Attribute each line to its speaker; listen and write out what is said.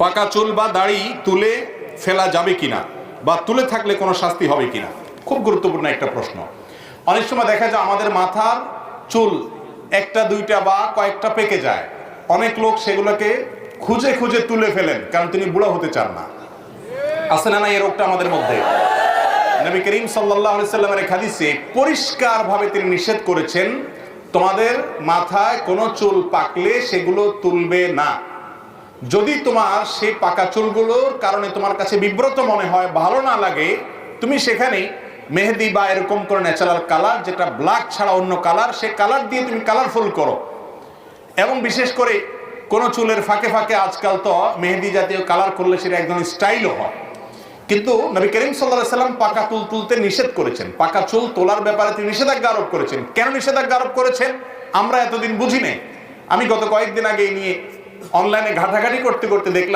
Speaker 1: পাকা চুল বা দাড়ি তুলে ফেলা যাবে কিনা, বা তুলে থাকলে কোনো শাস্তি হবে কিনা, খুব গুরুত্বপূর্ণ একটা প্রশ্ন। অনেক সময় দেখা যায় আমাদের মাথার চুল একটা দুইটা বা কয়েকটা পেকে যায়, অনেক লোক সেগুলোকে খুঁজে খুঁজে তুলে ফেলেন কারণ তিনি বুড়া হতে চান না। আছে না এই রোগটা আমাদের মধ্যে? নবী করিম সাল্লাল্লাহু আলাইহি সাল্লামের এক হাদিসে পরিষ্কারভাবে তিনি নিষেধ করেছেন, তোমাদের মাথায় কোনো চুল পাকলে সেগুলো তুলবে না। যদি তোমার সেই পাকা চুলগুলোর কারণে তোমার কাছে বিব্রত মনে হয়, ভালো না লাগে, তুমি সেখানে মেহেদি বা এরকম করে ন্যাচারাল কালার, যেটা ব্ল্যাক ছাড়া অন্য কালার, সে কালার দিয়ে তুমি কালারফুল করো। এবং বিশেষ করে কোনো চুলের ফাঁকে ফাঁকে আজকাল তো মেহেদি জাতীয় কালার করলে সেটা একদম স্টাইলও হয়। কিন্তু নবী করিম সাল্লাল্লাহু আলাইহি সাল্লাম পাকা চুল তুলতে নিষেধ করেছেন, পাকা চুল তোলার ব্যাপারে তিনি নিষেধাজ্ঞা আরোপ করেছেন। কেন নিষেধাজ্ঞা আরোপ করেছেন আমরা এতদিন বুঝি নাই। আমি গত কয়েকদিন আগে নিয়ে অনলাইনে ঘাটাঘাটি করতে করতে দেখলাম